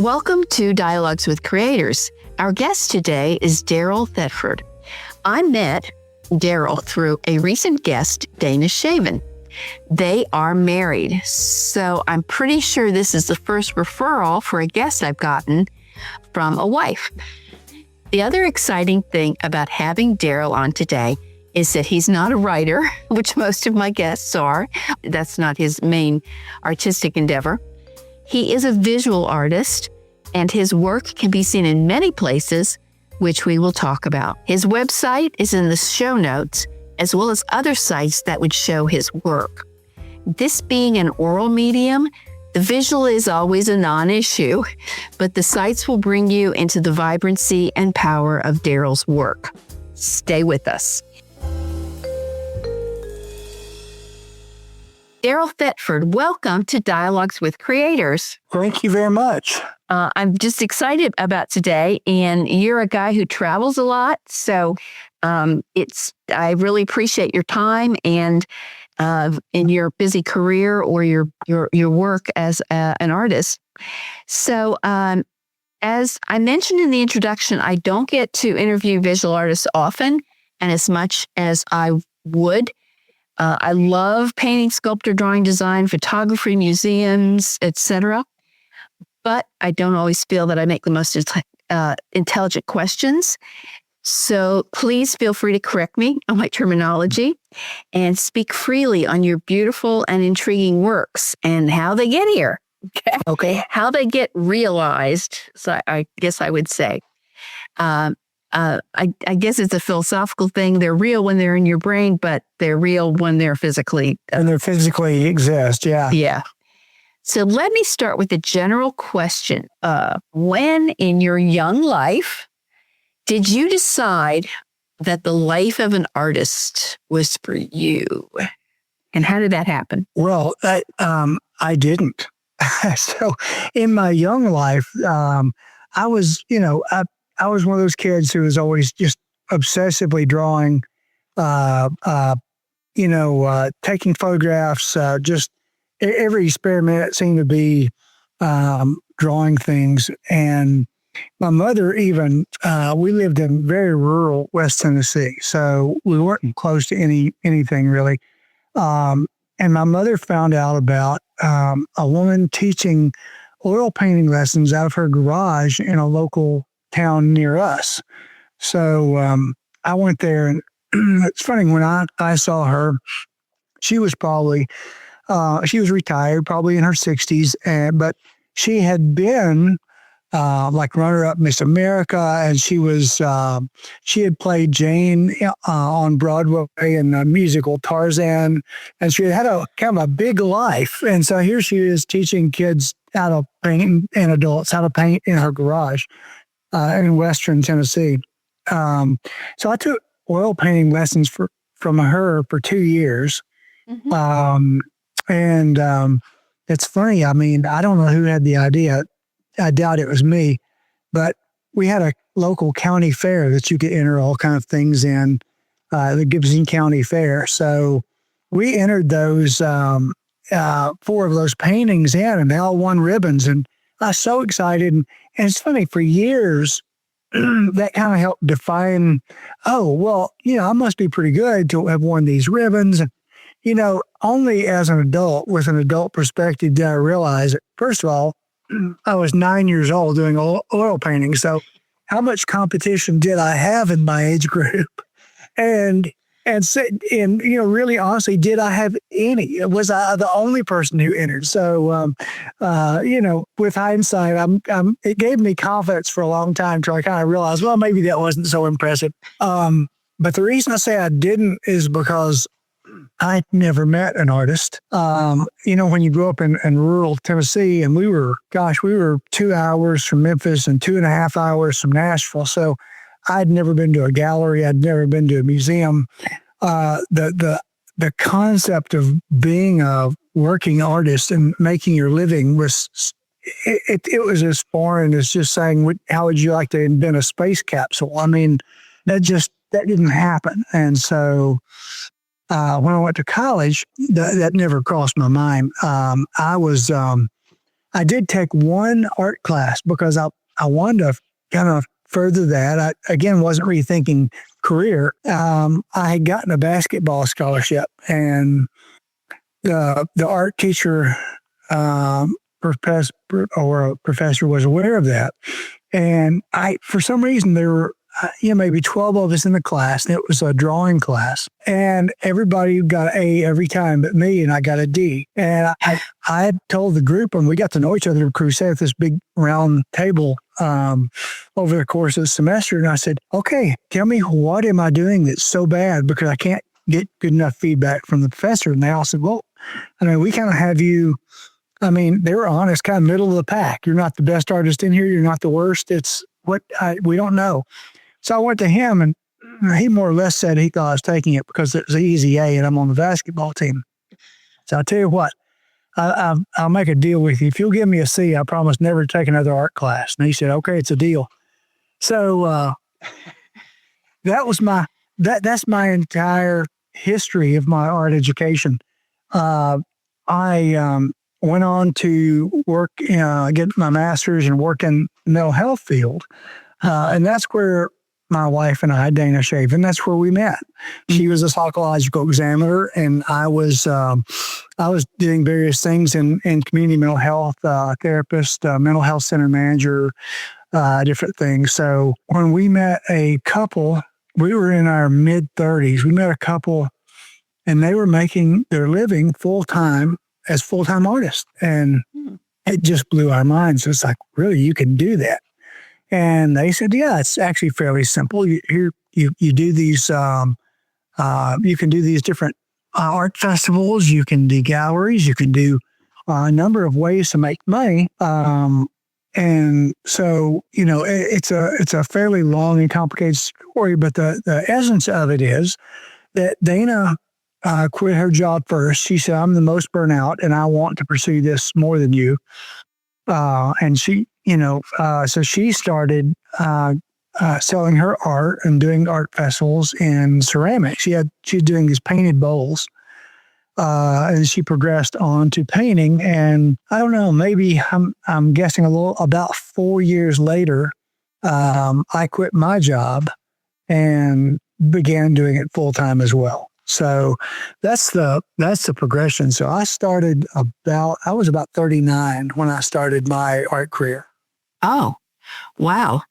Welcome to Dialogues with Creators. Our guest today is Daryl Thetford. I met Daryl through a recent guest, Dana Shaven. They are married, so I'm pretty sure this is the first referral for a guest I've gotten from a wife. The other exciting thing about having Daryl on today is that he's not a writer, which most of my guests are. That's not his main artistic endeavor. He is a visual artist, and his work can be seen in many places, which we will talk about. His website is in the show notes, as well as other sites that would show his work. This being an oral medium, the visual is always a non-issue, but the sites will bring you into the vibrancy and power of Daryl's work. Stay with us. Daryl Thetford, welcome to Dialogues with Creators. Thank you very much. I'm just excited about today, and you're a guy who travels a lot, so I really appreciate your time and in your busy career or your work as an artist. So, as I mentioned in the introduction, I don't get to interview visual artists often, and as much as I would. I love painting, sculpture, drawing, design, photography, museums, etc. But I don't always feel that I make the most intelligent questions. So please feel free to correct me on my terminology and speak freely on your beautiful and intriguing works and how they get here. Okay. How they get realized, so I guess I would say. I guess it's a philosophical thing. They're real when they're in your brain, but they're real when they're physically. And they physically exist, yeah. Yeah. So let me start with a general question. When in your young life did you decide that the life of an artist was for you? And how did that happen? Well, I didn't. So in my young life, I was, I was one of those kids who was always just obsessively drawing, taking photographs, just every spare minute seemed to be drawing things. And my mother even, we lived in very rural West Tennessee, so we weren't close to anything really. And my mother found out about a woman teaching oil painting lessons out of her garage in a local town near us. So I went there, and it's funny, when I saw her, she was probably, she was retired, probably in her 60s, but she had been like runner-up Miss America, and she had played Jane on Broadway in the musical Tarzan, and she had a kind of a big life. And so here she is teaching kids how to paint, and adults how to paint in her garage in Western Tennessee. So I took oil painting lessons from her for 2 years. Mm-hmm. And it's funny. I mean, I don't know who had the idea. I doubt it was me, but we had a local county fair that you could enter all kind of things in, the Gibson County Fair. So we entered those, 4 of those paintings in, and they all won ribbons. And I was so excited. And it's funny, for years, that kind of helped define, I must be pretty good to have won these ribbons. And, only as an adult, with an adult perspective, did I realize that, first of all, I was 9 years old doing oil painting. So how much competition did I have in my age group? And really honestly, did I have any? Was I the only person who entered? So, with hindsight, it gave me confidence for a long time till I kind of realized, well, maybe that wasn't so impressive. But the reason I say I didn't is because I'd never met an artist. When you grow up in rural Tennessee, and we were 2 hours from Memphis and 2.5 hours from Nashville. So I'd never been to a gallery. I'd never been to a museum. The concept of being a working artist and making your living was it was as foreign as just saying, how would you like to invent a space capsule? I mean, that didn't happen. And so when I went to college, that never crossed my mind. I was I did take one art class because I wanted to kind of further that. I, again, wasn't rethinking career. I had gotten a basketball scholarship, and the art teacher professor or a professor was aware of that. And for some reason, there were maybe 12 of us in the class, and it was a drawing class. And everybody got an A every time but me, and I got a D. And I told the group, and we got to know each other at Crusade at this big round table over the course of the semester. And I said, okay, tell me, what am I doing that's so bad? Because I can't get good enough feedback from the professor. And they all said, well, I mean, we kind of have you. I mean, they were honest, kind of middle of the pack. You're not the best artist in here. You're not the worst. It's we don't know. So I went to him, and he more or less said he thought I was taking it because it was an easy A and I'm on the basketball team. So I'll tell you what, I'll make a deal with you. If you'll give me a C, I promise never to take another art class. And he said, okay, it's a deal. So that's my entire history of my art education. I went on to work, get my master's and work in the mental health field. And that's where my wife and I, Dana Shaven, that's where we met. She was a psychological examiner, and I was doing various things in community mental health, therapist, mental health center manager, different things. So when we met a couple, we were in our mid-30s. We met a couple, and they were making their living full-time as full-time artists. And it just blew our minds. It's like, really, you can do that? And they said, yeah, it's actually fairly simple. You do these, you can do these different art festivals. You can do galleries. You can do a number of ways to make money. And so, it's a fairly long and complicated story, but the essence of it is that Dana quit her job first. She said, I'm the most burnt out, and I want to pursue this more than you. And she, so she started selling her art and doing art festivals in ceramics. She's doing these painted bowls, and she progressed on to painting. And I don't know, maybe I'm guessing about 4 years later, I quit my job and began doing it full time as well. So that's the progression. So I was about 39 when I started my art career. Oh, wow.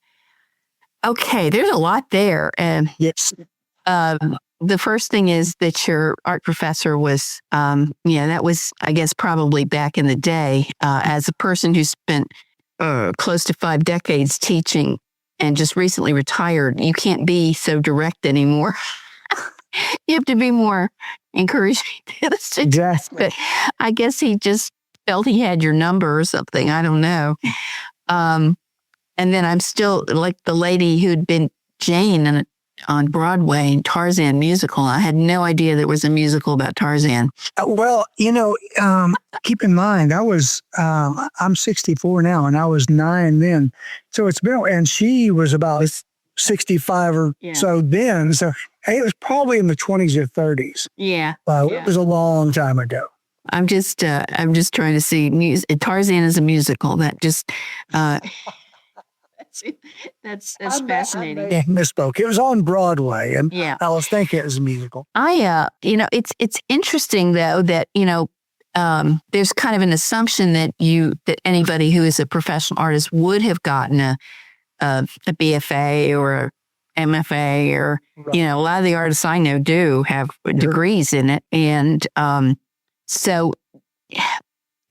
Okay, there's a lot there. And yes, the first thing is that your art professor was, that was, I guess, probably back in the day. As a person who spent close to 5 decades teaching and just recently retired, you can't be so direct anymore. You have to be more encouraging to the students. Exactly. But I guess he just felt he had your number or something. I don't know. And then I'm still like the lady who'd been Jane on Broadway in Tarzan musical. I had no idea there was a musical about Tarzan. Well, keep in mind, I'm 64 now, and I was 9 then. So it's been, and she was about 65 or so then. So it was probably in the 20s or 30s. Yeah. It was a long time ago. I'm just trying to see Tarzan is a musical. That just that's fascinating. I misspoke. It was on Broadway, and I was thinking it was a musical. It's interesting though that there's kind of an assumption that anybody who is a professional artist would have gotten a BFA or a MFA or, a lot of the artists I know do have degrees in it. And so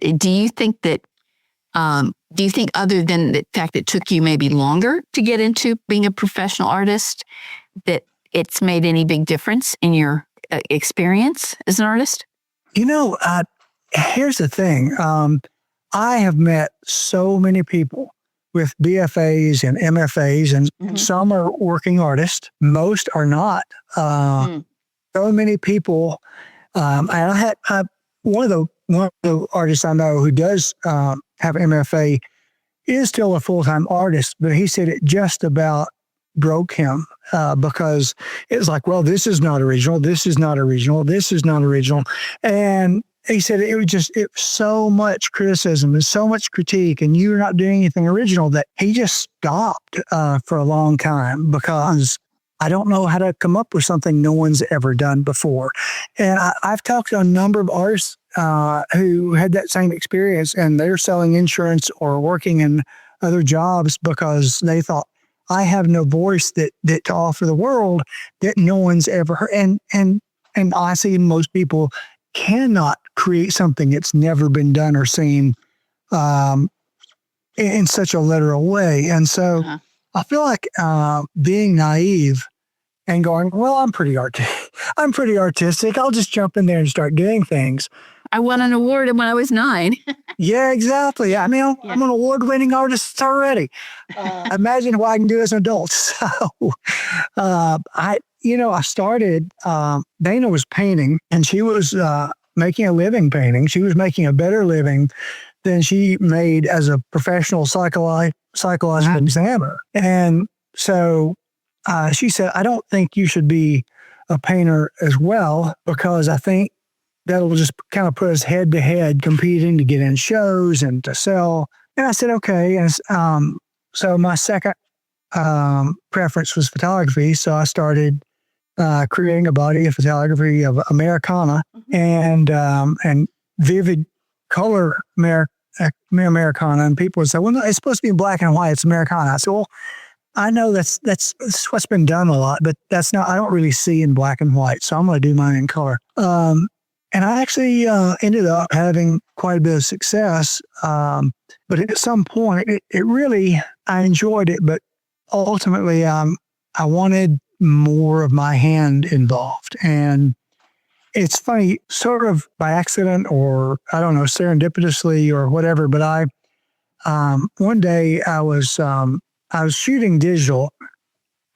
do you think other than the fact that it took you maybe longer to get into being a professional artist, that it's made any big difference in your experience as an artist? Here's the thing. I have met so many people with BFAs and MFAs, and some are working artists. Most are not. So many people. And I had one of the artists I know who does have MFA is still a full-time artist, but he said it just about broke him because it was like, well, this is not original. This is not original. This is not original. And he said it was so much criticism and so much critique, and you're not doing anything original, that he just stopped for a long time because I don't know how to come up with something no one's ever done before. And I've talked to a number of artists who had that same experience, and they're selling insurance or working in other jobs because they thought, I have no voice that to offer the world that no one's ever heard. And I see most people cannot create something that's never been done or seen in such a literal way. And so I feel like being naive and going, well, I'm pretty artistic. I'll just jump in there and start doing things. I won an award when I was 9. Yeah, exactly. I mean, I'm an award-winning artist already. Imagine what I can do as an adult. So I started, Dana was painting, and she was making a living painting. She was making a better living than she made as a professional psychological examiner. And so she said, I don't think you should be a painter as well, because I think that'll just kind of put us head to head competing to get in shows and to sell. And I said, okay. And so my second preference was photography. So I started creating a body of photography of Americana and vivid color Americana. And people would say, well, no, it's supposed to be in black and white. It's Americana. I said, well, I know that's what's been done a lot, but that's not, I don't really see in black and white. So I'm going to do mine in color. And I actually ended up having quite a bit of success. But at some point, it really, I enjoyed it, but ultimately I wanted more of my hand involved. And it's funny, sort of by accident or, I don't know, serendipitously or whatever, but one day I was shooting digital.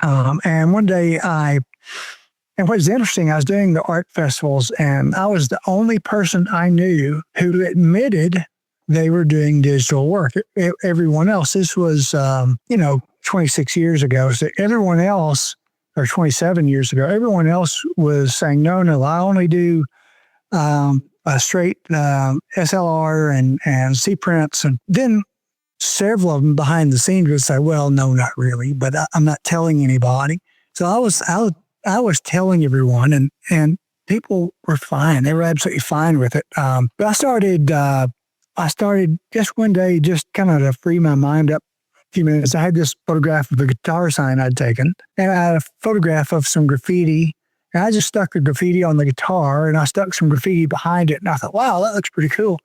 And one day and what's interesting, I was doing the art festivals, and I was the only person I knew who admitted they were doing digital work. Everyone else, this was, 26 years ago. So everyone else, or 27 years ago, everyone else was saying, no, I only do a straight SLR and C prints. And then several of them behind the scenes would say, well, no, not really, but I'm not telling anybody. So I was telling everyone, and people were fine. They were absolutely fine with it. But I started just one day, just kind of to free my mind up a few minutes. I had this photograph of a guitar sign I'd taken, and I had a photograph of some graffiti. And I just stuck the graffiti on the guitar, and I stuck some graffiti behind it. And I thought, wow, that looks pretty cool.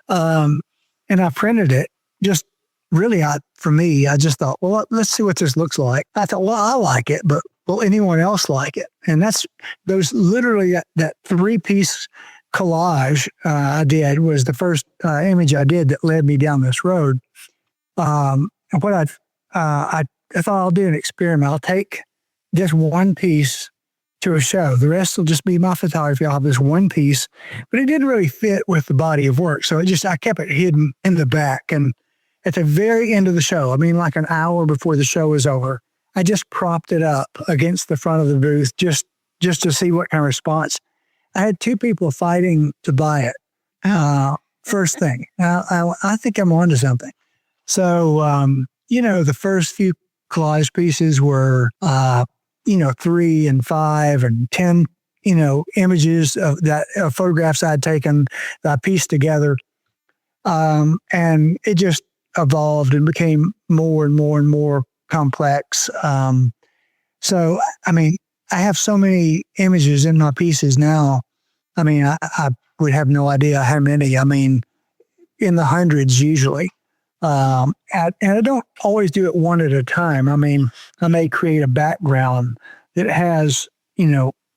And I printed it. Just really, for me, I just thought, well, let's see what this looks like. I thought, well, I like it, but will anyone else like it? And those literally that 3-piece collage I did was the first image I did that led me down this road. And what I thought, I'll do an experiment. I'll take just one piece to a show. The rest will just be my photography. I'll have this one piece, but it didn't really fit with the body of work. So I kept it hidden in the back. And at the very end of the show, I mean, like an hour before the show was over, I just propped it up against the front of the booth just to see what kind of response. I had 2 people fighting to buy it. First thing, I think I'm onto something. So, the first few collage pieces were, 3 and 5 and 10, images of photographs I'd taken that I pieced together. And it just evolved and became more and more and more complex. So, I mean, I have so many images in my pieces now. I mean, I would have no idea how many. I mean, in the hundreds usually. And I don't always do it one at a time. I mean, I may create a background that has,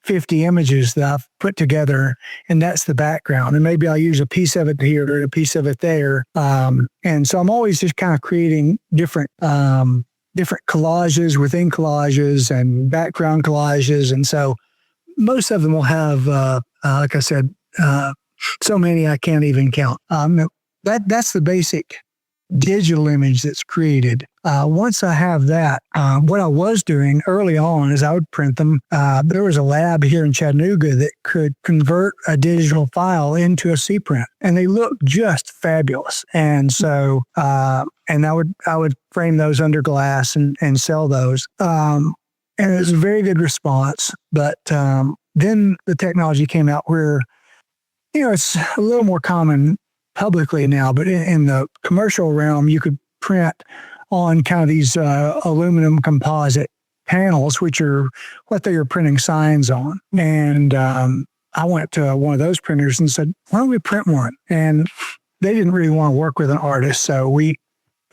50 images that I've put together, and that's the background. And maybe I'll use a piece of it here and a piece of it there. And so I'm always just kind of creating different collages within collages and background collages. And so most of them will have, like I said, so many I can't even count. That's the basic digital image that's created. Once I have that, what I was doing early on is I would print them. There was a lab here in Chattanooga that could convert a digital file into a C print, and they look just fabulous. And so, and I would frame those under glass and sell those. And it was a very good response. But then the technology came out where, it's a little more common publicly now, but in the commercial realm, you could print on kind of these aluminum composite panels, which are what they were printing signs on. And I went to one of those printers and said, why don't we print one? And they didn't really want to work with an artist. So we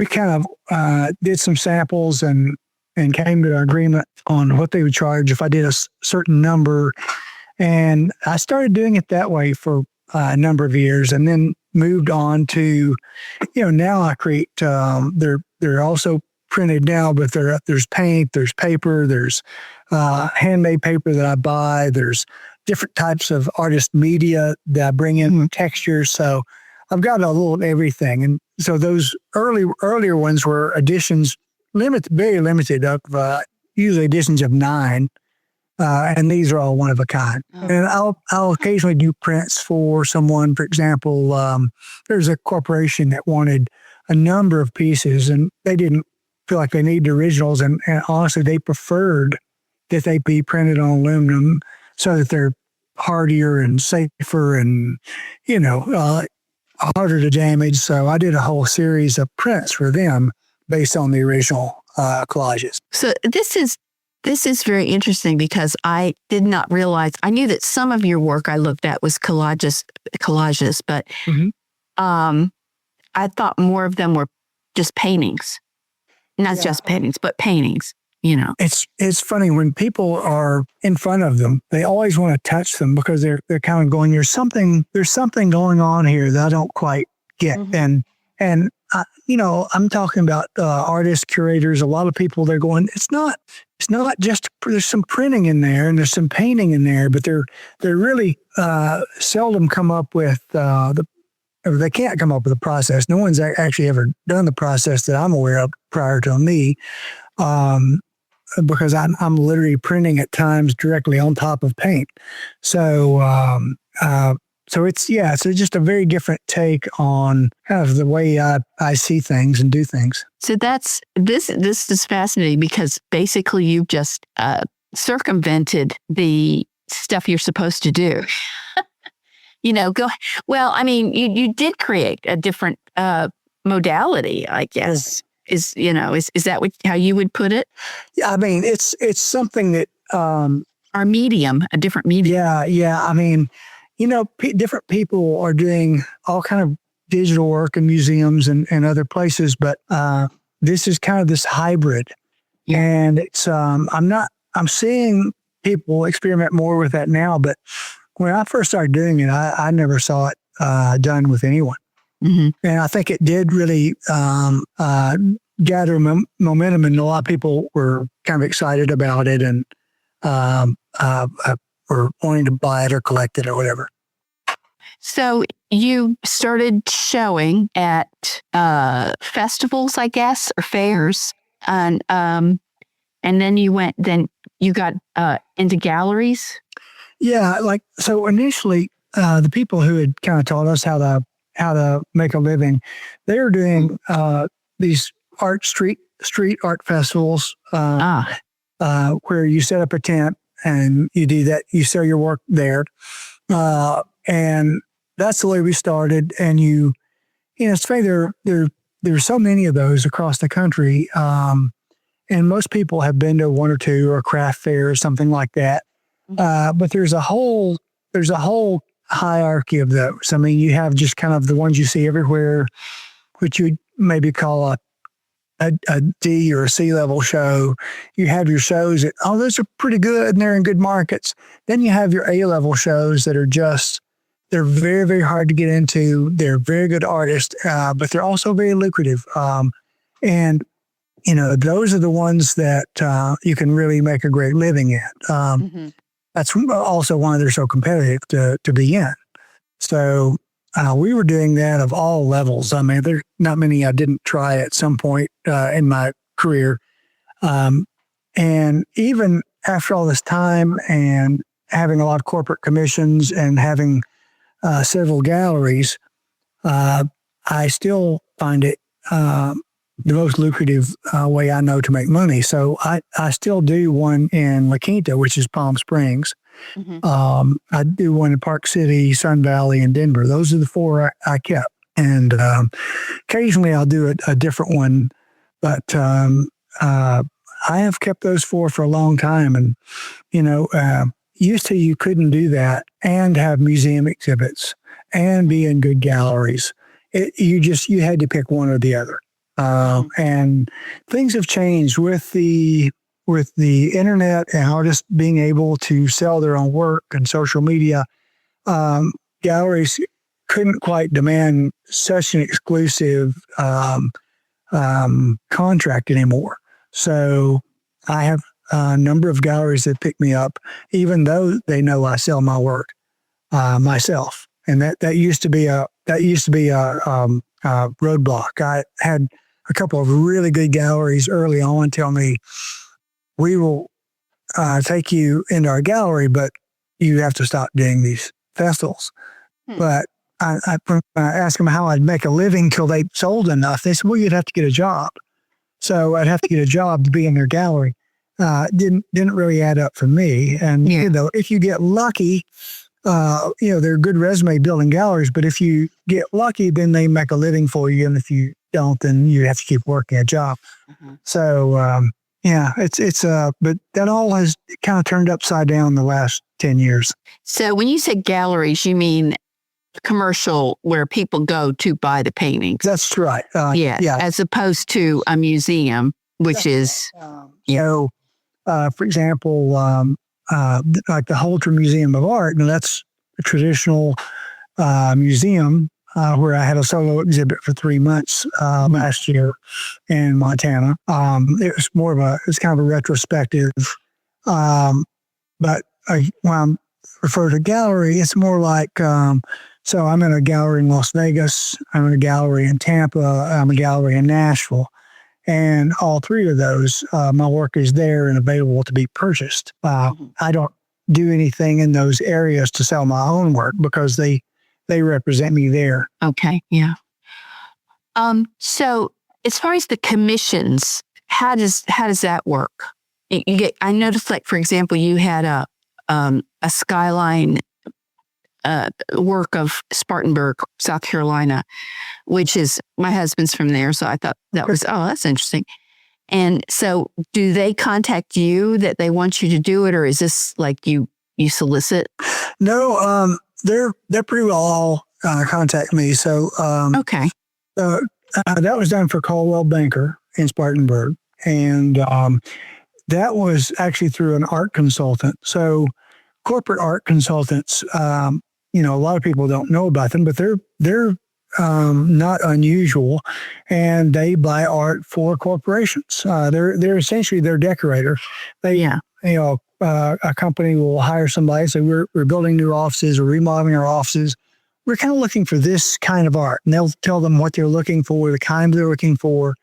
kind of did some samples and came to an agreement on what they would charge if I did a certain number. And I started doing it that way for a number of years, and then moved on to, now I create, they're also printed now, but there's paint, there's paper, there's handmade paper that I buy, there's different types of artist media that I bring in, textures. So I've got a little everything. And so those earlier ones were editions, very limited, of usually editions of 9. And these are all one of a kind. Oh. And I'll occasionally do prints for someone. For example, there's a corporation that wanted a number of pieces, and they didn't feel like they needed originals. And honestly, they preferred that they be printed on aluminum so that they're hardier and safer and, harder to damage. So I did a whole series of prints for them based on the original collages. So this is very interesting because I did not realize, I knew that some of your work I looked at was collages, but I thought more of them were just paintings. Not just paintings, but paintings, It's funny when people are in front of them, they always want to touch them because they're kind of going, there's something going on here that I don't quite get. Mm-hmm. And I'm talking about artists, curators, a lot of people, they're going, it's not just, there's some printing in there and there's some painting in there, but they're really seldom come up with they can't come up with a process. No one's actually ever done the process that I'm aware of prior to me, because I'm literally printing at times directly on top of paint. So it's just a very different take on kind of the way I see things and do things. So this is fascinating because basically you've just circumvented the stuff you're supposed to do. You did create a different modality, I guess. Is that how you would put it? Yeah, I mean, it's something that our medium, a different medium. Yeah. I mean, different people are doing all kind of digital work in museums and other places, but this is kind of this hybrid. Yeah. And it's I'm seeing people experiment more with that now, but when I first started doing it, I never saw it done with anyone. Mm-hmm. And I think it did really gather momentum, and a lot of people were kind of excited about it and were wanting to buy it or collect it or whatever. So you started showing at festivals, I guess, or fairs, and then you got into galleries. Yeah, so initially, the people who had kind of taught us how to make a living, they were doing these street art festivals where you set up a tent and you do that. You sell your work there, and that's the way we started. And it's funny, there's so many of those across the country, and most people have been to one or two or a craft fair or something like that. But there's a whole hierarchy of those. I mean, you have just kind of the ones you see everywhere, which you maybe call a D or a C level show. You have your shows that, those are pretty good and they're in good markets. Then you have your A level shows that are they're very, very hard to get into. They're very good artists, but they're also very lucrative. And those are the ones that you can really make a great living at. That's also why they're so competitive to be in. So we were doing that of all levels. I mean, there's not many I didn't try at some point in my career. Um, and even after all this time and having a lot of corporate commissions and having several galleries, I still find it the most lucrative way I know to make money. So I still do one in La Quinta, which is Palm Springs. Mhm. I do one in Park City, Sun Valley, and Denver. Those are the four I kept. And occasionally I'll do a different one, but I have kept those four for a long time. And, used to you couldn't do that and have museum exhibits and be in good galleries. You had to pick one or the other. And things have changed with the internet and artists being able to sell their own work and social media. Galleries couldn't quite demand such an exclusive contract anymore. So I have a number of galleries that pick me up, even though they know I sell my work myself. And that used to be a roadblock. I had a couple of really good galleries early on tell me, we will take you into our gallery, but you have to stop doing these festivals. But I asked them how I'd make a living till they sold enough. They said, well, you'd have to get a job. So I'd have to get a job to be in their gallery. Didn't really add up for me. And, if you get lucky, they're good resume building galleries, but if you get lucky, then they make a living for you. And if you don't, then you have to keep working a job. So, but that all has kind of turned upside down the last 10 years. So when you say galleries, you mean commercial where people go to buy the paintings? That's right. As opposed to a museum, which is... for example, like the Holter Museum of Art, and that's a traditional museum where I had a solo exhibit for 3 months last year in Montana. It was kind of a retrospective, but when I refer to gallery, it's more like, so I'm in a gallery in Las Vegas, I'm in a gallery in Tampa, I'm a gallery in Nashville. And all three of those, my work is there and available to be purchased. I don't do anything in those areas to sell my own work because they represent me there. Okay, yeah. So as far as the commissions, how does that work? You get. I noticed, like for example, you had a skyline work of Spartanburg, South Carolina, which is, my husband's from there. So I thought that's interesting. And so do they contact you that they want you to do it, or is this like you solicit? No, they're pretty well all contact me. So, okay. That was done for Caldwell Banker in Spartanburg. And, that was actually through an art consultant. So corporate art consultants, a lot of people don't know about them, but they're not unusual, and they buy art for corporations. They're essentially their decorator. A company will hire somebody. So we're building new offices or remodeling our offices. We're kind of looking for this kind of art, and they'll tell them what they're looking for, the kind they're looking for,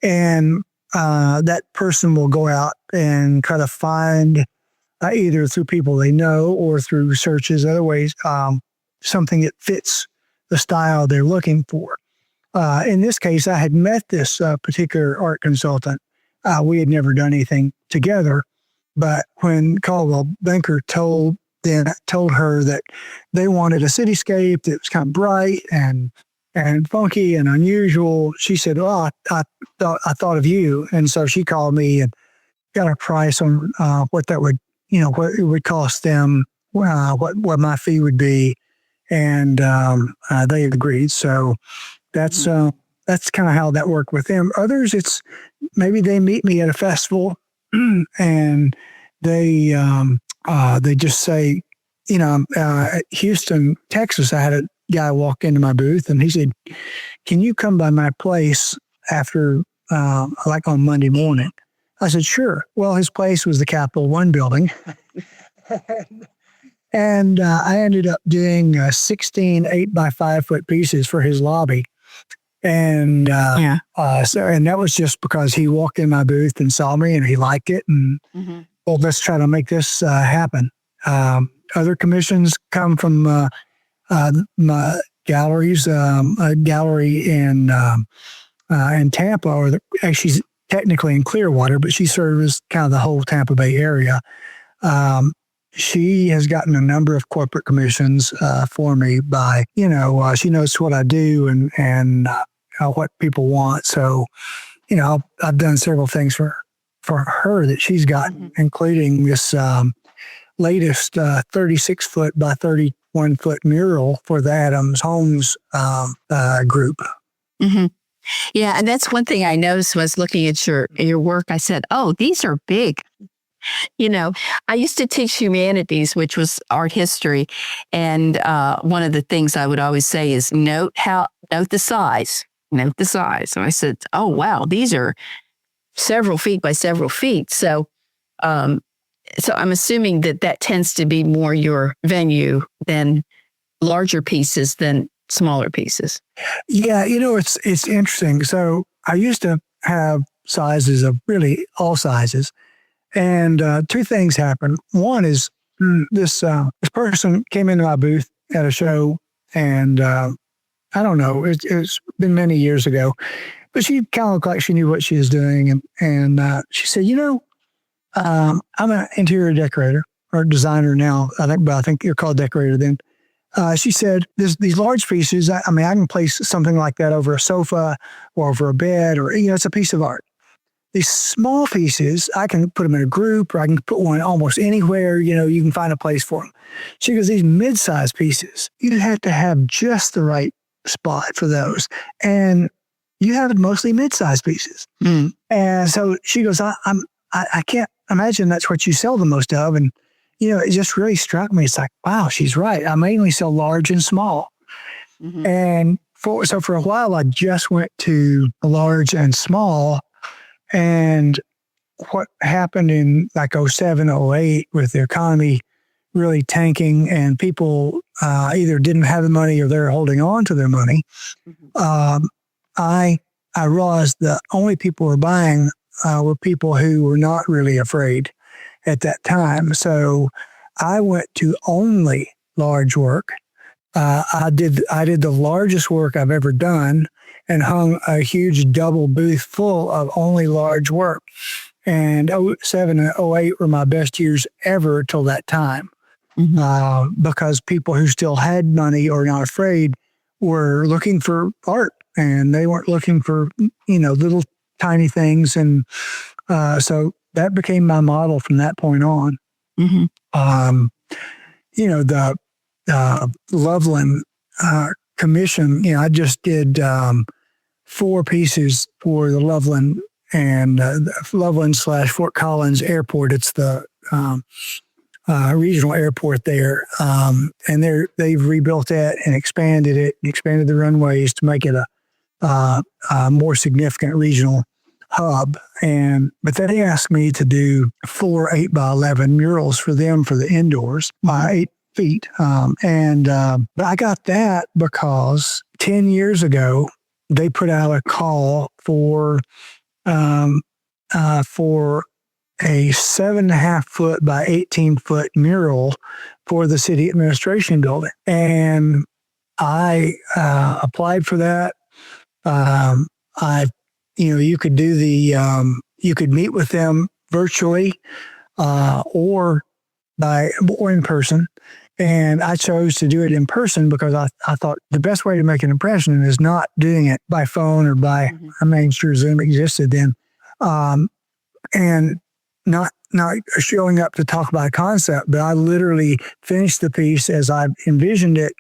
and that person will go out and try to find either through people they know or through searches, other ways, something that fits the style they're looking for. In this case, I had met this particular art consultant. We had never done anything together, but when Caldwell Banker told her that they wanted a cityscape that was kind of bright and funky and unusual, she said, "Oh, I thought of you," and so she called me and got a price on what that would, what it would cost them, what my fee would be. And they agreed. So that's kind of how that worked with them. Others, it's maybe they meet me at a festival and they just say, Houston, Texas, I had a guy walk into my booth and he said, "Can you come by my place after, like on Monday morning?" I said, "Sure." Well, his place was the Capital One building. And I ended up doing 16 8x5 foot pieces for his lobby. And and that was just because he walked in my booth and saw me and he liked it. And well, let's try to make this happen. Other commissions come from my galleries, a gallery in Tampa, actually she's technically in Clearwater, but she serves kind of the whole Tampa Bay area. She has gotten a number of corporate commissions for me by, she knows what I do and what people want. So, I've done several things for her that she's gotten, including this latest 36-foot by 31-foot mural for the Adams Homes group. Mm-hmm. Yeah, and that's one thing I noticed was looking at your work. I said, "Oh, these are big." I used to teach humanities, which was art history, and one of the things I would always say is note the size. Note the size. So I said, "Oh, wow, these are several feet by several feet." So I'm assuming that tends to be more your venue than larger pieces than smaller pieces. Yeah, it's interesting. So I used to have sizes of really all sizes, and two things happened. One is this person came into my booth at a show, and I don't know, it's been many years ago, but she kind of looked like she knew what she was doing, and she said, I'm an interior decorator or designer now, but I think you're called decorator then. She said, these large pieces, I can place something like that over a sofa or over a bed, or, it's a piece of art. These small pieces, I can put them in a group, or I can put one almost anywhere, you can find a place for them. She goes, these mid-sized pieces, you have to have just the right spot for those. And you have mostly mid-sized pieces. And so she goes, I can't imagine that's what you sell the most of. And, it just really struck me. It's like, wow, she's right. I mainly sell large and small. And for a while, I just went to large and small. And what happened in like 07, 08 with the economy really tanking and people either didn't have the money or they're holding on to their money, I realized the only people who were buying were people who were not really afraid at that time. So I went to only large work. I did the largest work I've ever done and hung a huge double booth full of only large work. And 07 and 08 were my best years ever till that time. Because people who still had money or not afraid were looking for art, and they weren't looking for, little tiny things. And so that became my model from that point on. The Loveland commission, I just did 4 pieces for the Loveland and Loveland/Fort Collins Airport. It's the regional airport there. And they've rebuilt that and expanded the runways to make it a more significant regional hub. But they asked me to do 4 8x11 murals for them for the indoors by 8 feet. But I got that because 10 years ago, they put out a call for a 7.5 foot by 18 foot mural for the city administration building. And I applied for that. You could do you could meet with them virtually or in person. And I chose to do it in person because I thought the best way to make an impression is not doing it by phone or I'm not sure Zoom existed then. And not showing up to talk about a concept, but I literally finished the piece as I envisioned it.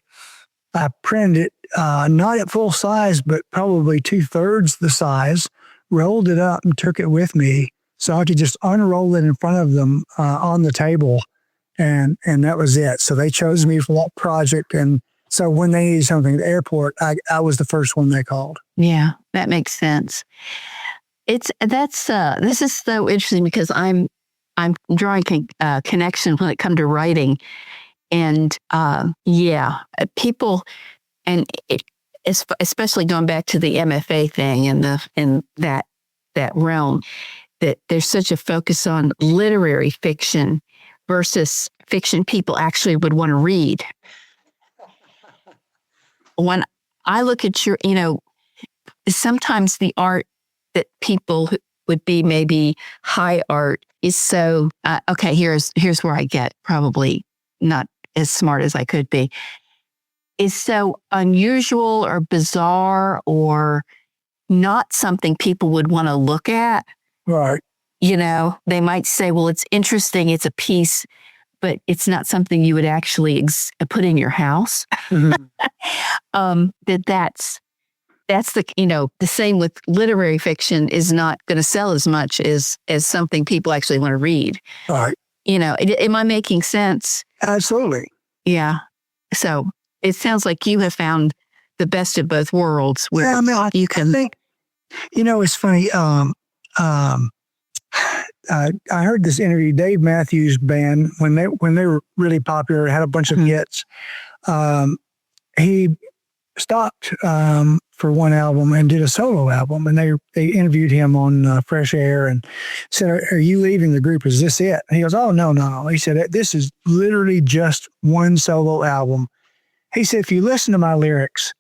I printed it, not at full size, but probably 2/3 the size, rolled it up and took it with me so I could just unroll it in front of them on the table. And that was it. So they chose me for that project. And so when they needed something at the airport, I was the first one they called. Yeah, that makes sense. This is so interesting because I'm drawing a connection when it comes to writing. And people, and especially going back to the MFA thing and that realm, that there's such a focus on literary fiction versus fiction people actually would want to read. When I look at sometimes the art that people would be maybe high art is so, okay, here's where I get probably not as smart as I could be, is so unusual or bizarre or not something people would want to look at. Right. They might say, well, it's interesting, it's a piece, but it's not something you would actually put in your house. Mm-hmm. That's the same with literary fiction is not going to sell as much as something people actually want to read. Right. Am I making sense? Absolutely. Yeah. So it sounds like you have found the best of both worlds where you can. I think, it's funny. I heard this interview, Dave Matthews Band, when they were really popular, had a bunch of hits. He stopped for one album and did a solo album, and they interviewed him on Fresh Air and said, "Are you leaving the group? Is this it?" And he goes, "Oh, no." He said, "This is literally just one solo album." He said, "If you listen to my lyrics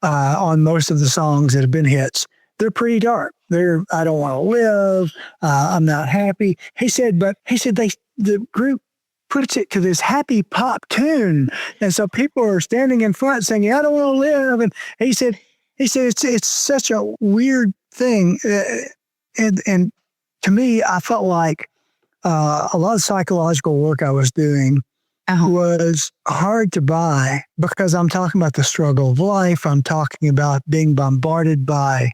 on most of the songs that have been hits, they're pretty dark. I don't want to live. I'm not happy." He said, the group puts it to this happy pop tune. And so people are standing in front saying, "I don't want to live." And he said, it's such a weird thing. And to me, I felt like a lot of psychological work I was doing was hard to buy because I'm talking about the struggle of life. I'm talking about being bombarded by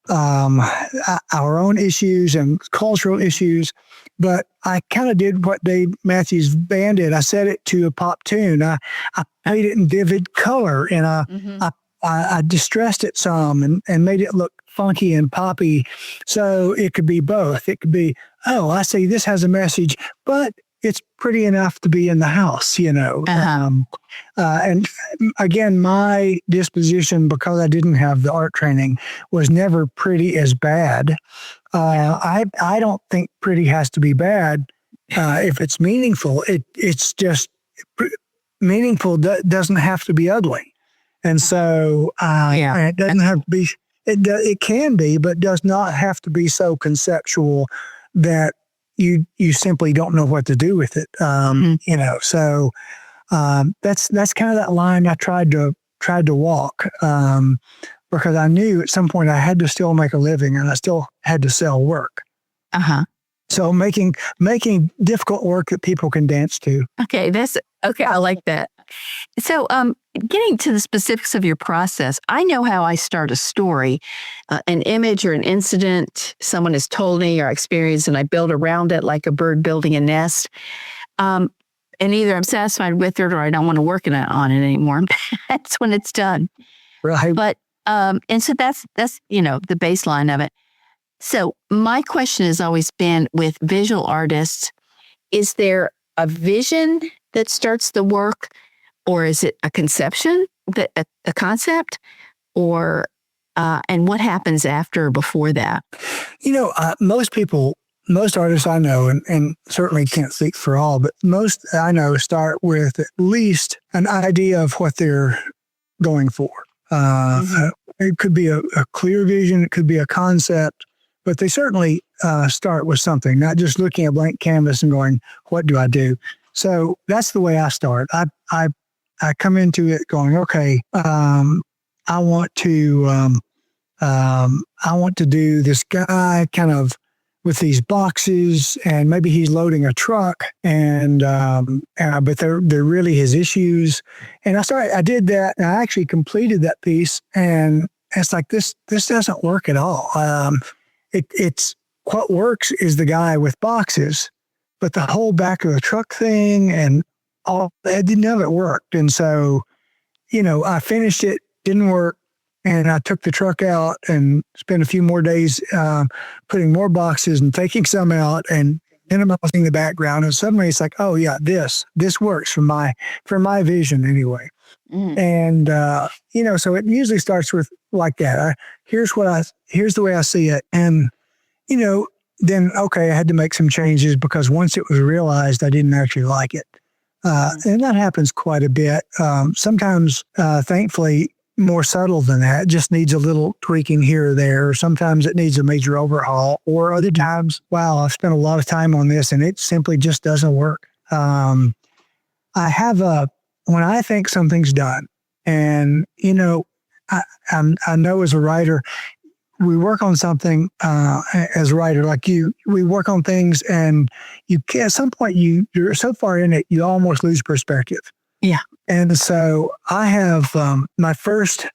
our own issues and cultural issues. But I kind of did what Dave Matthews Band did. I set it to a pop tune. I painted it in vivid color, and I distressed it some and made it look funky and poppy. So it could be both. It could be, oh, I see this has a message, but it's pretty enough to be in the house, and again, my disposition, because I didn't have the art training, was never pretty as bad. I don't think pretty has to be bad if it's meaningful. It's just meaningful doesn't have to be ugly, and so it doesn't have to be. It can be, but does not have to be so conceptual that you simply don't know what to do with it. So that's kind of that line I tried to walk because I knew at some point I had to still make a living and I still had to sell work. So making difficult work that people can dance to. Okay, I like that. So, getting to the specifics of your process, I know how I start a story, an image or an incident someone has told me or experienced, and I build around it like a bird building a nest. And either I'm satisfied with it or I don't want to work on it anymore. That's when it's done. Right. But, and so that's, the baseline of it. So my question has always been with visual artists, is there a vision that starts the work? Or is it a conception, a concept, or and what happens after or before that? Most artists I know, and certainly can't speak for all, but most I know start with at least an idea of what they're going for. It could be a clear vision, it could be a concept, but they certainly start with something, not just looking at a blank canvas and going, "What do I do?" So that's the way I start. I come into it going, okay, I want to do this guy kind of with these boxes, and maybe he's loading a truck, and but they're really his issues. And I did that, and I actually completed that piece, and it's like this doesn't work at all. It's what works is the guy with boxes, but the whole back of the truck thing and all that, none of it worked. And so, I finished it, didn't work. And I took the truck out and spent a few more days putting more boxes and taking some out and minimizing the background, and suddenly it's like, oh yeah, this works for my vision anyway. Mm. And so it usually starts with like that. Here's the way I see it, and then okay, I had to make some changes because once it was realized, I didn't actually like it, and that happens quite a bit. Sometimes, thankfully, more subtle than that. It just needs a little tweaking here or there. Sometimes it needs a major overhaul, or other times, wow, I've spent a lot of time on this and it simply just doesn't work. I have when I think something's done, and I know as a writer, we work on something as a writer, like you, we work on things, and at some point you're so far in it, you almost lose perspective. Yeah. And so I have my first,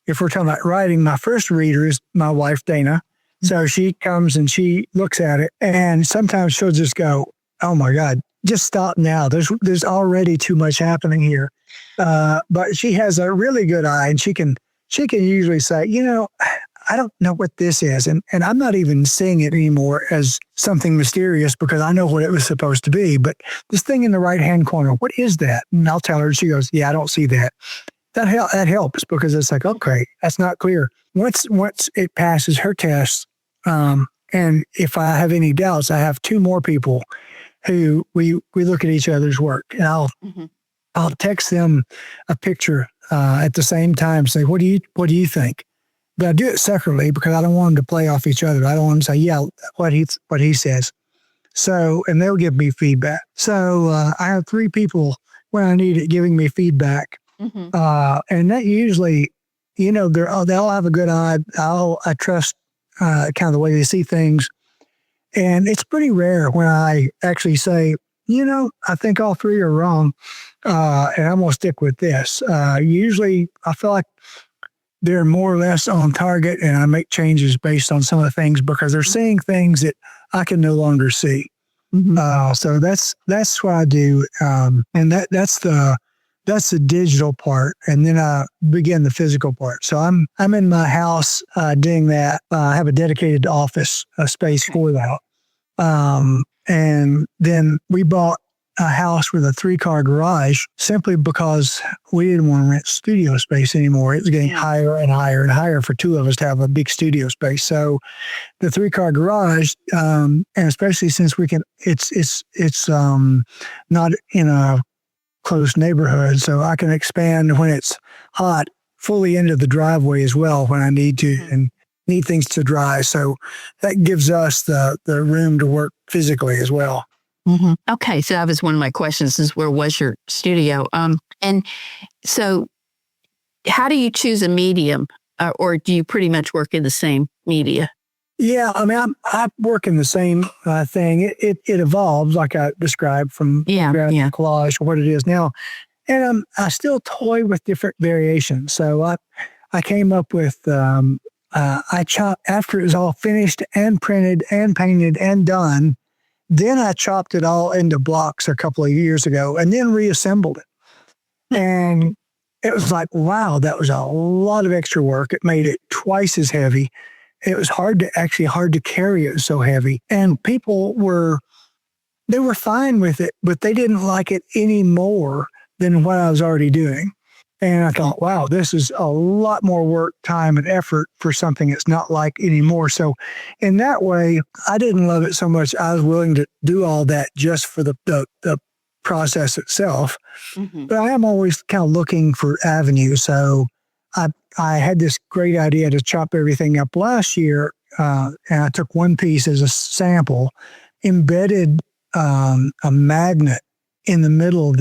if we're talking about writing, my first reader is my wife, Dana. So she comes and she looks at it, and sometimes she'll just go, oh my God, just stop now. There's already too much happening here. But she has a really good eye, and she can usually say, I don't know what this is. And I'm not even seeing it anymore as something mysterious because I know what it was supposed to be. But this thing in the right-hand corner, what is that? And I'll tell her, she goes, yeah, I don't see that. That helps because it's like, okay, that's not clear. Once it passes her test, and if I have any doubts, I have two more people who we look at each other's work, and I'll text them a picture at the same time, say, what do you think? But I do it separately because I don't want them to play off each other. I don't want them to say, yeah, what he says. So, and they'll give me feedback. So I have three people when I need it giving me feedback. And that usually, they'll have a good eye. I trust kind of the way they see things. And it's pretty rare when I actually say, I think all three are wrong. And I'm going to stick with this. Usually I feel like they're more or less on target, and I make changes based on some of the things because they're seeing things that I can no longer see. So that's what I do, and that's the digital part, and then I begin the physical part. So I'm in my house doing that. I have a dedicated office space for that, and then we bought a house with a 3-car garage simply because we didn't want to rent studio space anymore. It was getting higher and higher and higher for two of us to have a big studio space. So the 3-car garage, and especially since it's not in a close neighborhood, so I can expand when it's hot fully into the driveway as well when I need to and need things to dry. So that gives us the room to work physically as well. Okay, so that was one of my questions: is where was your studio? And so, how do you choose a medium, or do you pretty much work in the same media? Yeah, I mean, I work in the same thing. It evolves, like I described, from collage or what it is now, and I still toy with different variations. So I came up with I chopped after it was all finished and printed and painted and done. Then I chopped it all into blocks a couple of years ago and then reassembled it. And it was like, wow, that was a lot of extra work. It made it twice as heavy. It was hard to carry. It was so heavy. And people were fine with it, but they didn't like it any more than what I was already doing. And I thought, wow, this is a lot more work, time, and effort for something it's not like anymore. So in that way, I didn't love it so much. I was willing to do all that just for the process itself. But I am always kind of looking for avenues. So I had this great idea to chop everything up last year. And I took one piece as a sample, embedded a magnet in the middle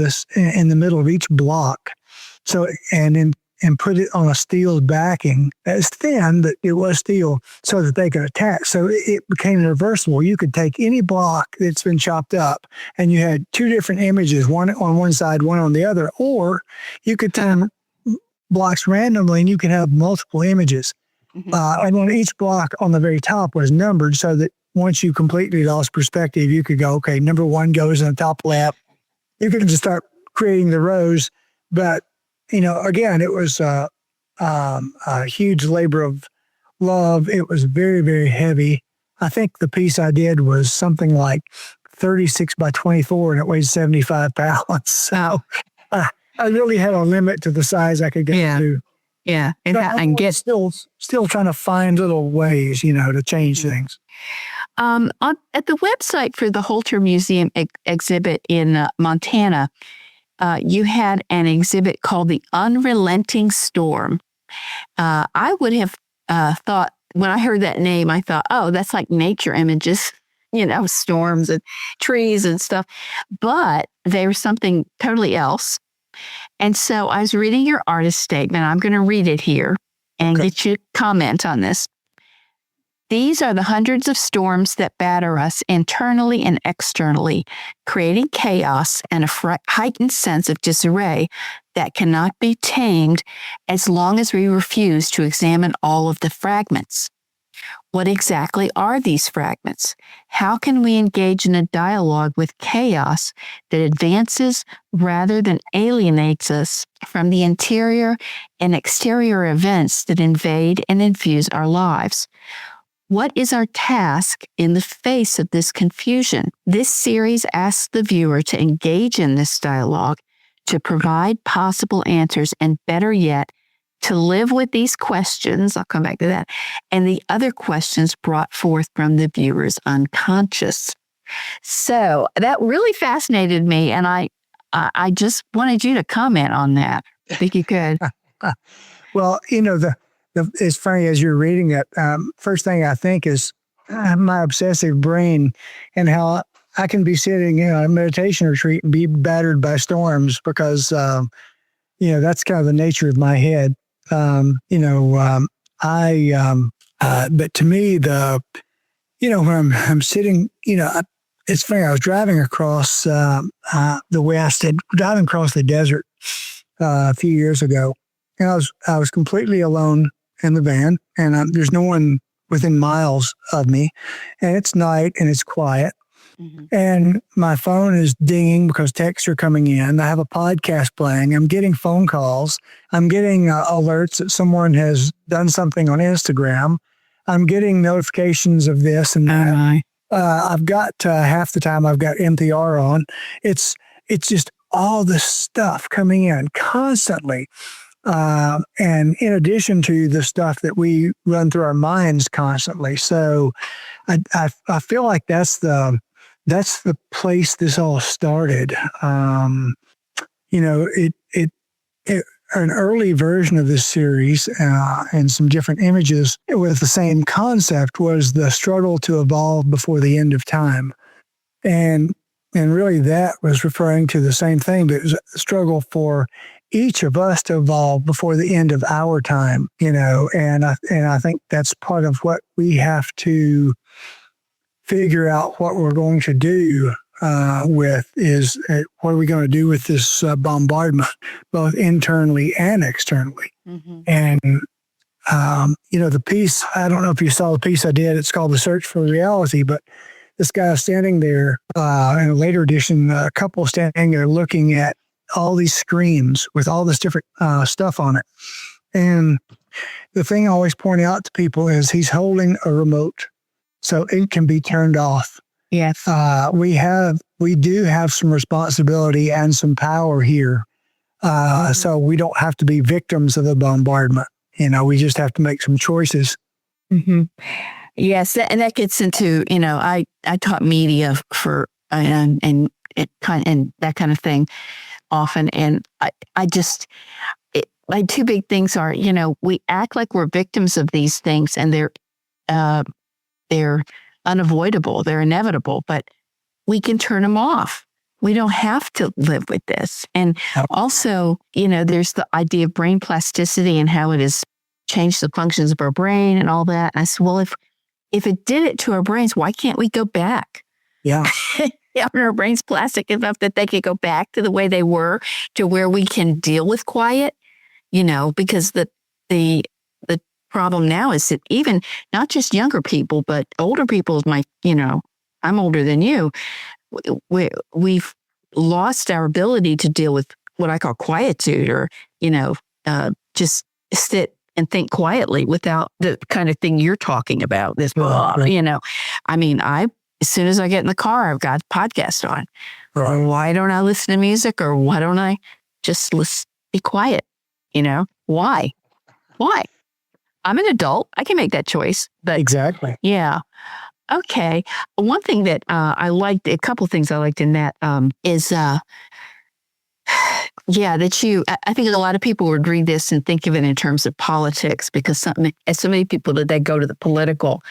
of each block. So, and put it on a steel backing. It's thin, but it was steel so that they could attach. So it became reversible. You could take any block that's been chopped up and you had two different images, one on one side, one on the other, or you could turn blocks randomly and you could have multiple images. And on each block on the very top was numbered so that once you completely lost perspective, you could go, okay, number 1 goes in the top left. You could just start creating the rows. But again, it was a huge labor of love. It was very, very heavy. I think the piece I did was something like 36 by 24 and it weighs 75 pounds. So I really had a limit to the size I could get to. Yeah. And get still trying to find little ways, to change things. At the website for the Holter Museum exhibit in Montana, you had an exhibit called The Unrelenting Storm. I would have thought, when I heard that name, I thought, oh, that's like nature images, storms and trees and stuff. But there was something totally else. And so I was reading your artist statement. I'm going to read it here and get you to comment on this. These are the hundreds of storms that batter us internally and externally, creating chaos and a heightened sense of disarray that cannot be tamed as long as we refuse to examine all of the fragments. What exactly are these fragments? How can we engage in a dialogue with chaos that advances rather than alienates us from the interior and exterior events that invade and infuse our lives? What is our task in the face of this confusion? This series asks the viewer to engage in this dialogue, to provide possible answers, and better yet, to live with these questions, I'll come back to that, and the other questions brought forth from the viewer's unconscious. So that really fascinated me, and I just wanted you to comment on that. I think you could. Well, it's funny as you're reading it, first thing I think is my obsessive brain and how I can be sitting in a meditation retreat and be battered by storms because, that's kind of the nature of my head. But to me, when I'm sitting, it's funny, I was driving across the West and driving across the desert a few years ago. And I was completely alone in the van, and there's no one within miles of me. And it's night and it's quiet. Mm-hmm. And my phone is dinging because texts are coming in. I have a podcast playing. I'm getting phone calls. I'm getting alerts that someone has done something on Instagram. I'm getting notifications of this and that. I've got half the time I've got NPR on. It's just all this stuff coming in constantly. And in addition to the stuff that we run through our minds constantly. So I feel like that's the place this all started. An early version of this series and some different images with the same concept was the struggle to evolve before the end of time. And really that was referring to the same thing, but it was a struggle for each of us to evolve before the end of our time, and I think that's part of what we have to figure out what we're going to do with is what are we going to do with this bombardment, both internally and externally. Mm-hmm. And, the piece, I don't know if you saw the piece I did, it's called The Search for Reality, but this guy standing there in a later edition, a couple standing there looking at all these screens with all this different stuff on it. And the thing I always point out to people is he's holding a remote so it can be turned off. Yes. We do have some responsibility and some power here. So we don't have to be victims of the bombardment. We just have to make some choices. Mm-hmm. Yes. And that gets into, I taught media for, and that kind of thing often. And my two big things are, we act like we're victims of these things and they're unavoidable, they're inevitable, but we can turn them off. We don't have to live with this. And also, there's the idea of brain plasticity and how it has changed the functions of our brain and all that. And I said, well, if it did it to our brains, why can't we go back? Yeah. Our brain's plastic enough that they could go back to the way they were, to where we can deal with quiet, because the problem now is that even not just younger people, but older people, I'm older than you. We've lost our ability to deal with what I call quietude, or, just sit and think quietly without the kind of thing you're talking about. This, right. I as soon as I get in the car, I've got podcast on. Right. Why don't I listen to music, or why don't I just be quiet? Why? I'm an adult. I can make that choice. But Exactly. yeah. Okay. One thing that I liked, a couple things I liked in that is, that I think a lot of people would read this and think of it in terms of politics, because so many people they go to the political,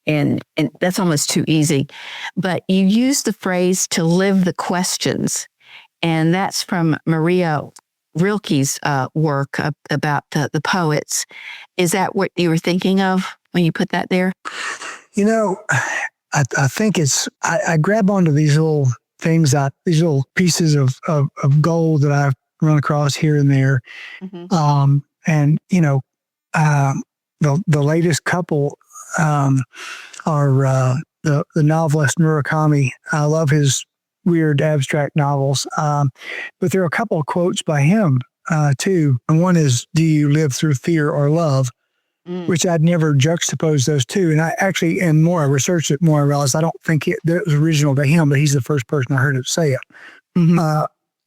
and that's almost too easy. But you use the phrase to live the questions, and that's from Maria Rilke's work about the poets. Is that what you were thinking of when you put that there? I think I grab onto these little things, these little pieces of gold that I've run across here and there. Mm-hmm. The latest couple are the novelist Murakami. I love his weird abstract novels. But there are a couple of quotes by him too. And one is, "Do you live through fear or love?" Which I'd never juxtaposed those two. And I actually, and more I researched it, more I realized I don't think it was original to him, but he's the first person I heard it say it. Mm-hmm.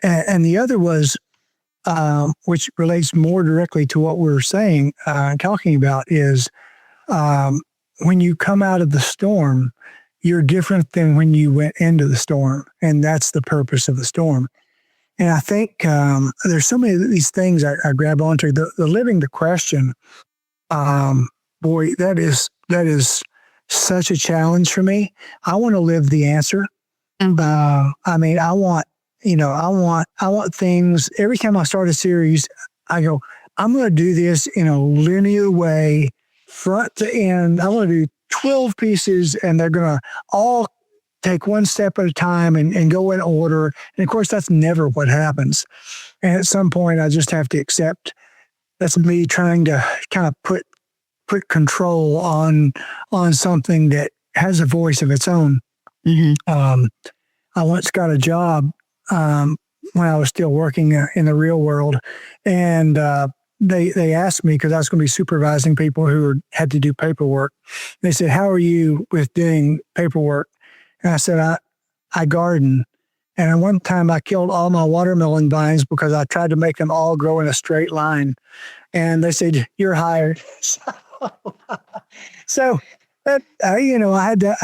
And the other was, which relates more directly to what we're saying, talking about, is when you come out of the storm, you're different than when you went into the storm. And that's the purpose of the storm. And I think there's so many of these things I grab onto. The living the question, boy, that is such a challenge for me. I want to live the answer. Mm-hmm. I want things. Every time I start a series, I go, I'm going to do this in a linear way, front to end. I want to do 12 pieces, and they're going to all take one step at a time and go in order. And of course, that's never what happens. And at some point, I just have to accept that's me trying to kind of put control on something that has a voice of its own. Mm-hmm. I once got a job when I was still working in the real world, and they asked me, because I was going to be supervising people who had to do paperwork. They said, "How are you with doing paperwork?" And I said, I garden. And at one time I killed all my watermelon vines because I tried to make them all grow in a straight line. And they said, "You're hired." So that, I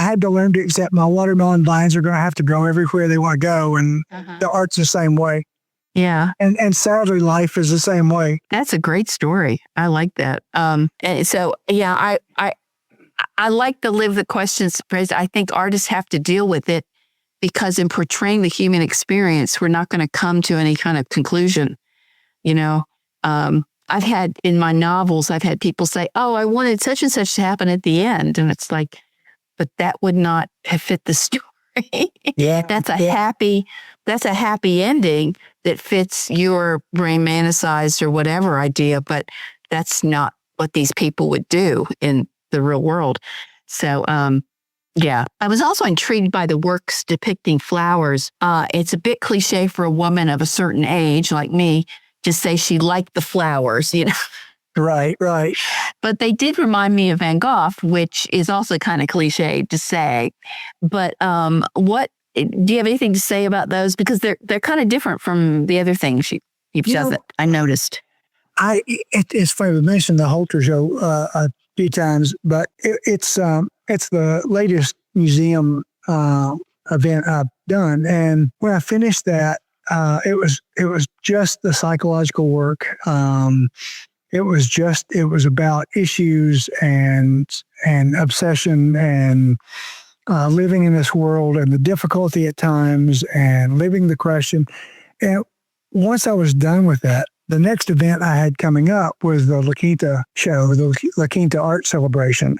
had to learn to accept my watermelon vines are going to have to grow everywhere they want to go. And the art's the same way. Yeah. And sadly, life is the same way. That's a great story. I like that. And so, yeah, I like to live the questions phrase. I think artists have to deal with it, because in portraying the human experience, we're not going to come to any kind of conclusion. I've had in my novels, I've had people say, "Oh, I wanted such and such to happen at the end." And it's like, but that would not have fit the story. Yeah. That's a happy ending that fits your romanticized or whatever idea, but that's not what these people would do in the real world. So, yeah. I was also intrigued by the works depicting flowers. It's a bit cliche for a woman of a certain age like me to say she liked the flowers, Right. But they did remind me of Van Gogh, which is also kind of cliche to say. But what do you have anything to say about those? Because they're kind of different from the other things you've said that I noticed. It's funny, we mentioned the Holter show a few times, but it's the latest museum event I've done, and when I finished that, it was just the psychological work. It was about issues and obsession and living in this world and the difficulty at times and living the question. And once I was done with that, the next event I had coming up was the La Quinta show, the La Quinta Art Celebration,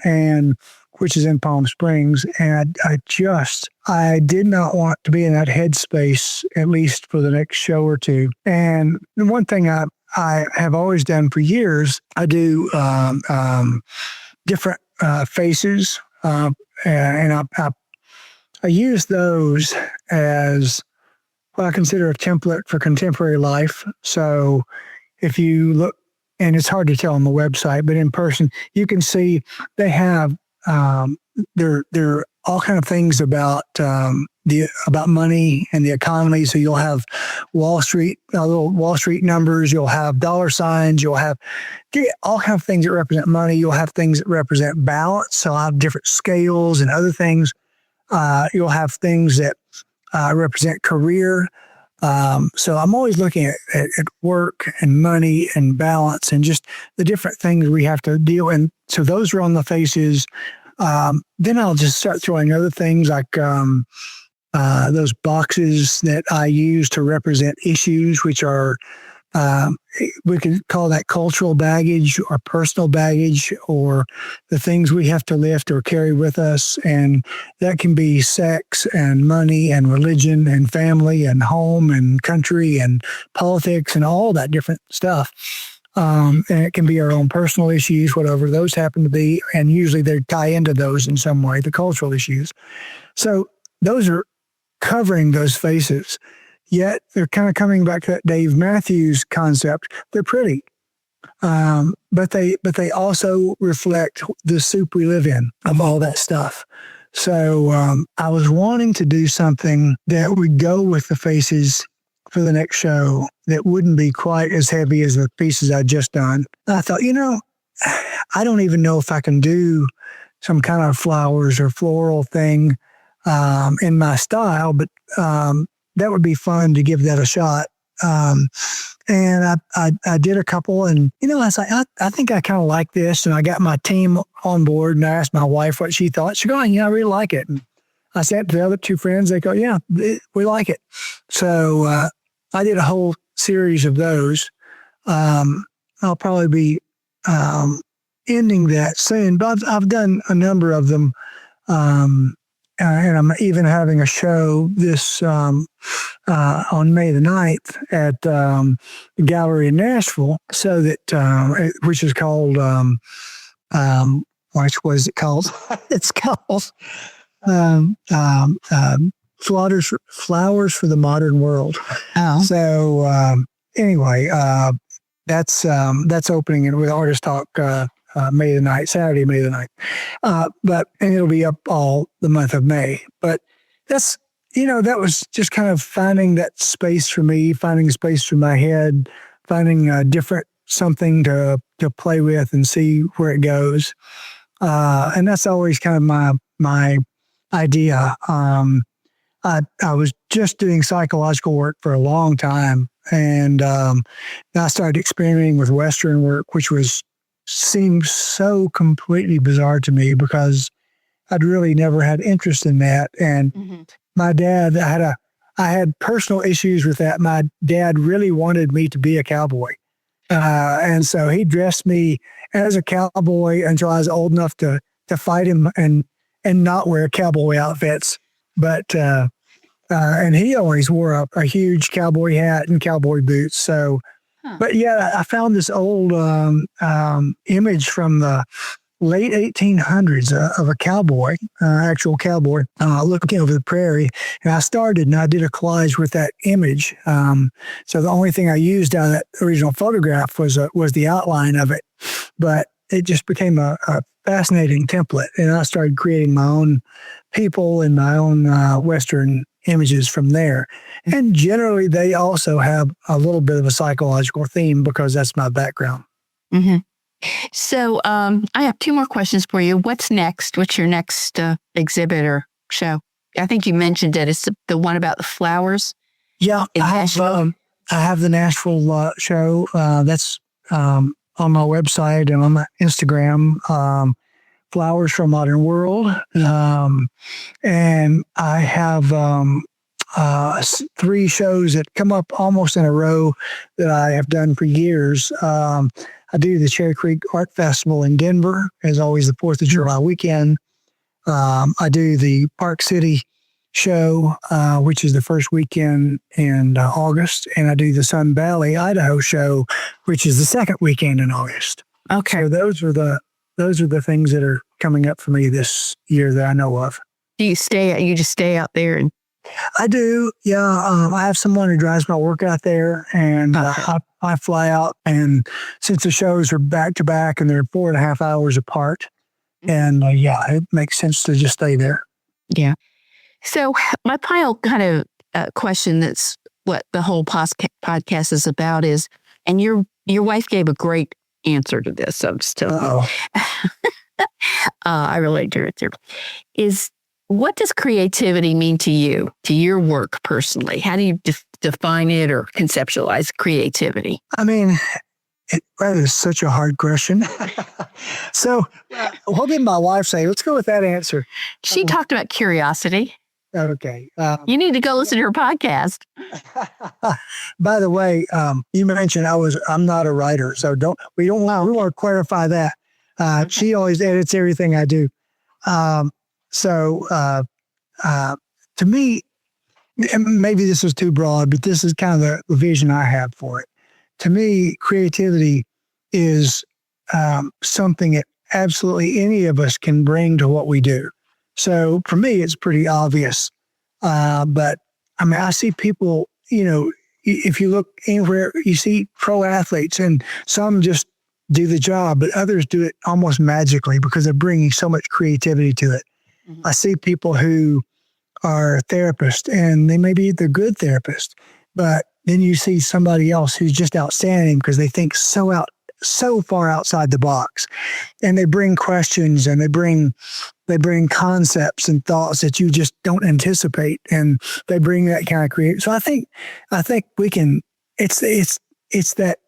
which is in Palm Springs. And I did not want to be in that headspace, at least for the next show or two. And the one thing I have always done for years, I do different faces, and I use those as what I consider a template for contemporary life. So if you look, and it's hard to tell on the website, but in person, you can see they have there are all kind of things about about money and the economy. So you'll have Wall Street, little Wall Street numbers. You'll have dollar signs. You'll have all kind of things that represent money. You'll have things that represent balance. So I'll have different scales and other things. You'll have things that represent career. So I'm always looking at work and money and balance and just the different things we have to deal with. And so those are on the faces. Then I'll just start throwing other things like those boxes that I use to represent issues, which are, we could call that cultural baggage or personal baggage or the things we have to lift or carry with us. And that can be sex and money and religion and family and home and country and politics and all that different stuff. And it can be our own personal issues, whatever those happen to be. And usually they tie into those in some way, the cultural issues. So those are covering those faces. Yet they're kind of coming back to that Dave Matthews concept. They're pretty, but they also reflect the soup we live in of all that stuff. So I was wanting to do something that would go with the faces for the next show that wouldn't be quite as heavy as the pieces I'd just done. I thought, I don't even know if I can do some kind of flowers or floral thing in my style, but that would be fun to give that a shot. And I did a couple and, I was like, I think I kind of like this. And I got my team on board and I asked my wife what she thought. She goes, I really like it. And I said to the other two friends, they go, yeah, we like it. So I did a whole series of those. I'll probably be ending that soon, but I've done a number of them. And I'm even having a show this on May the 9th at the gallery in Nashville, so that which is called what was it called? It's called Flowers for the Modern World. Oh. So anyway, that's opening with Artist Talk. May the 9th, Saturday, May the 9th. And it'll be up all the month of May. But that's, that was just kind of finding that space for me, finding space for my head, finding a different something to play with and see where it goes. And that's always kind of my idea. I was just doing psychological work for a long time. And I started experimenting with Western work, which seemed so completely bizarre to me because I'd really never had interest in that. And my dad, I had personal issues with that. My dad really wanted me to be a cowboy. And so he dressed me as a cowboy until I was old enough to fight him and not wear cowboy outfits. But, and he always wore a huge cowboy hat and cowboy boots. So, But yeah, I found this old image from the late 1800s of a cowboy, actual cowboy, looking over the prairie. And I did a collage with that image. So the only thing I used out of that original photograph was the outline of it. But it just became a fascinating template. And I started creating my own people and my own Western images from there. And generally, they also have a little bit of a psychological theme because that's my background. Mm-hmm. So I have two more questions for you. What's next? What's your next exhibit or show? I think you mentioned it. It's the one about the flowers. Yeah, I have the Nashville show. That's on my website and on my Instagram. Flowers for a Modern World. And I have 3 shows that come up almost in a row that I have done for years. I do the Cherry Creek Art Festival in Denver, as always, the 4th of July weekend. I do the Park City show, which is the first weekend in August. And I do the Sun Valley, Idaho show, which is the second weekend in August. Okay. So those are the things that are coming up for me this year that I know of. Do you just stay out there? And I do. Yeah. I have someone who drives my work out there and I fly out, and since the shows are back to back and they're 4.5 hours apart, And it makes sense to just stay there. Yeah. So my final kind of question, that's what the whole podcast is about, is, and your wife gave a great answer to this. So I'm still, I relate to it too. Is, what does creativity mean to you, to your work personally? How do you define it or conceptualize creativity? I mean, that is such a hard question. So what did my wife say? Let's go with that answer. She talked about curiosity. Okay. You need to go listen to her podcast. By the way, you mentioned I'm not a writer, so we want to clarify that. Okay. She always edits everything I do. To me, and maybe this is too broad, but this is kind of the vision I have for it. To me, creativity is something that absolutely any of us can bring to what we do. So for me, it's pretty obvious. But I mean, I see people, if you look anywhere, you see pro athletes, and some just do the job, but others do it almost magically because they're bringing so much creativity to it. Mm-hmm. I see people who are therapists, and they're good therapists, but then you see somebody else who's just outstanding because they think so far outside the box, and they bring questions, and they bring concepts and thoughts that you just don't anticipate, and they bring that kind of creative. So I think we can. It's that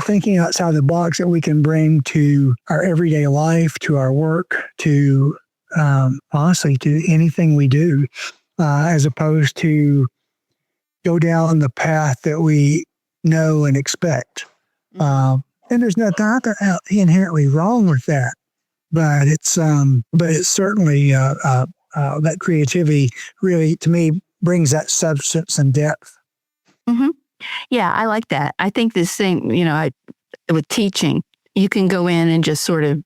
thinking outside the box that we can bring to our everyday life, to our work, to honestly to anything we do, as opposed to go down the path that we know and expect. And there's nothing inherently wrong with that, but it's certainly that creativity really, to me, brings that substance and depth. Mm-hmm. Yeah, I like that. I think this thing, with teaching, you can go in and just sort of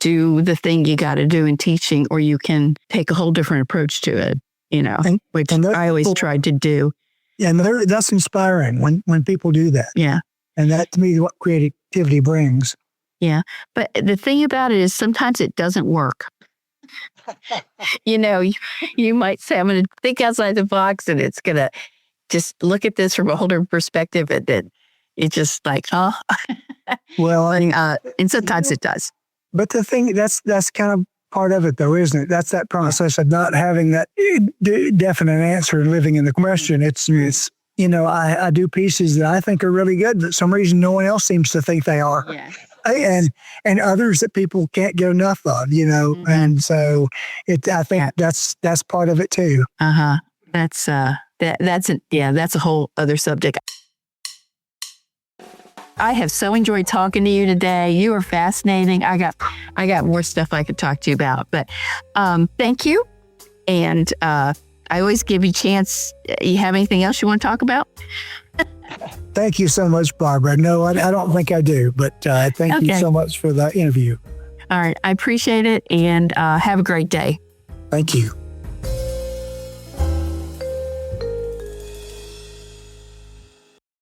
do the thing you got to do in teaching, or you can take a whole different approach to it, which I always tried to do. Yeah, and that's inspiring when people do that. Yeah. And that, to me, is what creativity brings. Yeah. But the thing about it is sometimes it doesn't work. You might say, I'm going to think outside the box, and it's going to just look at this from a whole different perspective. And then it's just like, oh. Well, and sometimes it does. But the thing, that's kind of part of it, though, isn't it? That's that process of not having that definite answer and living in the question. It's I do pieces that I think are really good, but for some reason no one else seems to think they are. Yeah. And others that people can't get enough of, Mm-hmm. And so I think that's part of it too. That's that's a whole other subject. I have so enjoyed talking to you today. You are fascinating. I got more stuff I could talk to you about, but thank you. And I always give you a chance. You have anything else you want to talk about? Thank you so much, Barbara. No, I don't think I do, but thank you so much for the interview. All right. I appreciate it, and have a great day. Thank you.